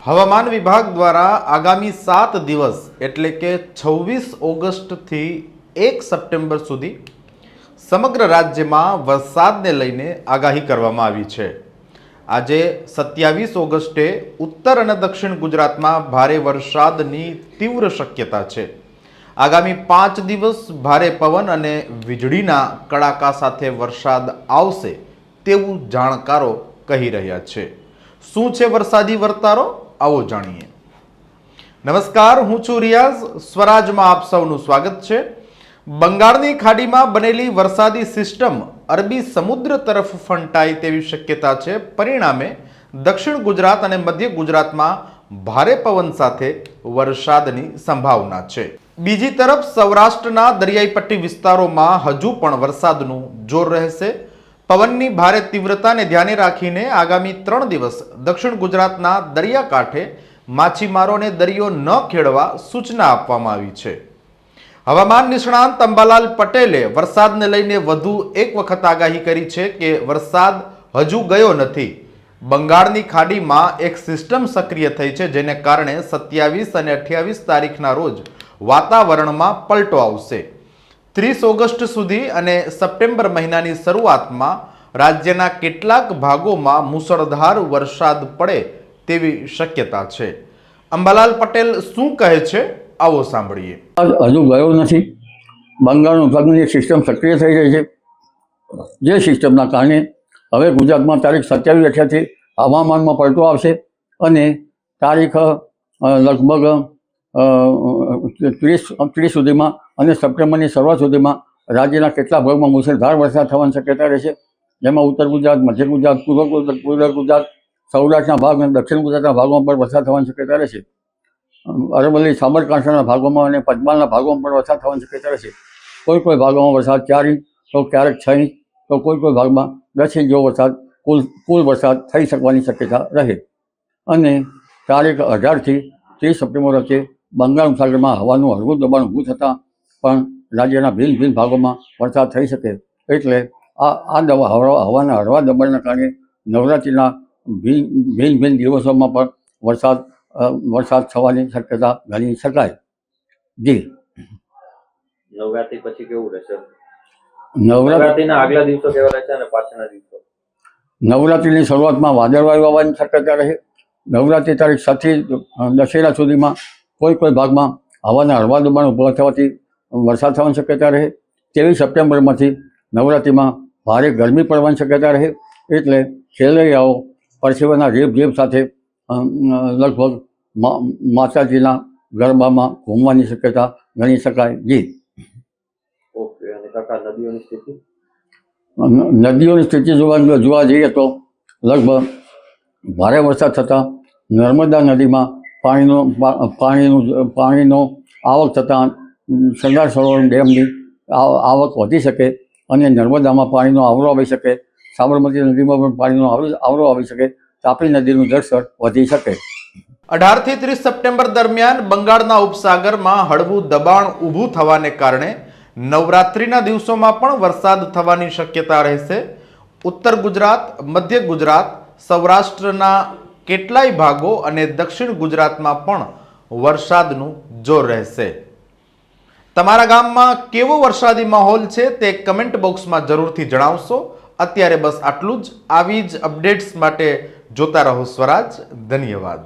હવામાન વિભાગ દ્વારા આગામી 7 દિવસ એટલે કે 26 ઓગસ્ટથી 1 સપ્ટેમ્બર સુધી સમગ્ર રાજ્યમાં વરસાદને લઈને આગાહી કરવામાં આવી છે। આજે 27 ઓગસ્ટે ઉત્તર અને દક્ષિણ ગુજરાતમાં ભારે વરસાદની તીવ્ર શક્યતા છે। આગામી 5 દિવસ ભારે પવન અને વીજળીના કડાકા સાથે વરસાદ આવશે તેવું જાણકારો કહી રહ્યા છે। શું છે વરસાદી વર્તારો, આવો જાણીએ। નમસ્કાર, હું છું રિયાઝ, સ્વરાજમાં આપ સૌનું સ્વાગત છે। બંગાળની ખાડીમાં બનેલી વરસાદી સિસ્ટમ અરબી સમુદ્ર તરફ ફંટાય તેવી શક્યતા છે। પરિણામે દક્ષિણ ગુજરાત અને મધ્ય ગુજરાતમાં ભારે પવન સાથે વરસાદની સંભાવના છે। બીજી તરફ સૌરાષ્ટ્રના દરિયાઈ પટ્ટી વિસ્તારોમાં હજુ પણ વરસાદનું જોર રહેશે। પવનની ભારે તીવ્રતાને ધ્યાને રાખીને આગામી 3 દિવસ દક્ષિણ ગુજરાતના દરિયાકાંઠે માછીમારોને દરિયો ન ખેડવા સૂચના આપવામાં આવી છે। હવામાન નિષ્ણાંત અંબાલાલ પટેલે વરસાદને લઈને વધુ એક વખત આગાહી કરી છે કે વરસાદ હજુ ગયો નથી। બંગાળની ખાડીમાં એક સિસ્ટમ સક્રિય થઈ છે, જેને કારણે 27 અને 28 તારીખના રોજ વાતાવરણમાં પલટો આવશે। 30 ઓગસ્ટ સુધી અને સપ્ટેમ્બર મહિનાની શરૂઆતમાં રાજ્યના કેટલાક ભાગોમાં મુશળધાર વરસાદ પડે તેવી શક્યતા છે। અંબાલાલ પટેલ શું કહે છે, આવો સાંભળીએ। હજુ ગયો નથી। બંગાળનો ઉપસાગરની એક સિસ્ટમ સક્રિય થઈ રહી છે, જે સિસ્ટમના કારણે હવે ગુજરાતમાં તારીખ 27-28 હવામાનમાં પલટો આવશે અને તારીખ લગભગ 30 સુધીમાં અને સપ્ટેમ્બરની શરૂઆત સુધીમાં રાજ્યના કેટલાક ભાગમાં મુશળધાર વરસાદ થવાની શક્યતા રહેશે, જેમાં ઉત્તર ગુજરાત, મધ્ય ગુજરાત, પૂર્વ ગુજરાત, સૌરાષ્ટ્રના ભાગ અને દક્ષિણ ગુજરાતના ભાગોમાં પણ વરસાદ થવાની શક્યતા રહેશે। અરવલ્લી, સાબરકાંઠાના ભાગોમાં અને પંચમહાલના ભાગોમાં પણ વરસાદ થવાની શક્યતા રહેશે। કોઈ ભાગોમાં વરસાદ 4 ઇંચ તો ક્યારેક 6 ઇંચ તો કોઈ ભાગમાં 10 ઇંચ જેવો વરસાદ કુલ વરસાદ થઈ શકવાની શક્યતા રહે। અને તારીખ 18થી 30 સપ્ટેમ્બર વચ્ચે બંગાળ ઉપસાગરમાં હવાનું હળવું દબાણ ઊભું થતાં પણ રાજ્યના ભિન્ન ભાગોમાં વરસાદ થઈ શકે। એટલે આ હવાના હળવા દબાણના કારણે નવરાત્રિના ભિન્ન દિવસોમાં પણ વરસાદ થવાની શક્યતા ગણી શકાય। જી, નવરાત્રી પછી કેવું રહેશે? નવરાત્રીના આગલા દિવસો કેવા રહેશે અને પાછળના દિવસો? નવરાત્રિની શરૂઆતમાં વાદળવાયુ આવવાની શક્યતા રહે। નવરાત્રિ તારીખ 7 થી દશેરા સુધીમાં કોઈ ભાગમાં હવાના હળવા દબાણ ઊભા થવાથી વરસાદ થવાની શક્યતા રહે। 23 સપ્ટેમ્બરમાંથી નવરાત્રિમાં ભારે ગરમી પડવાની શક્યતા રહે। એટલે ખેલૈયાઓ પરસેવાના રેબ સાથે લગભગ માતાજીના ગરબામાં ઘૂમવાની શક્યતા ગણી શકાય। જી, ઓકે। અને કાકા, નદીઓની સ્થિતિ? નદીઓની સ્થિતિ જોવા જઈએ તો લગભગ ભારે વરસાદ થતાં નર્મદા નદીમાં પાણીનો આવક થતાં સરદાર સરોવર ડેમની આવક વધી શકે અને નર્મદામાં પાણીનો આવરો આવી શકે। સાબરમતી નદીમાં પણ પાણીનો આવરો આવી શકે। તાપી નદીનું જળસ્તર વધી શકે। 18 થી 30 સપ્ટેમ્બર દરમિયાન બંગાળના ઉપસાગરમાં હળવું દબાણ ઊભું થવાને કારણે નવરાત્રિના દિવસોમાં પણ વરસાદ થવાની શક્યતા રહેશે। ઉત્તર ગુજરાત, મધ્ય ગુજરાત, સૌરાષ્ટ્રના કેટલાય ભાગો અને દક્ષિણ ગુજરાતમાં પણ વરસાદનું જોર રહેશે। તમારા ગામમાં કેવો વરસાદી માહોલ છે તે કમેન્ટ બોક્સમાં જરૂરથી જણાવશો। અત્યારે બસ આટલું જ। આવી જ અપડેટ્સ માટે જોતા રહો સ્વરાજ। ધન્યવાદ।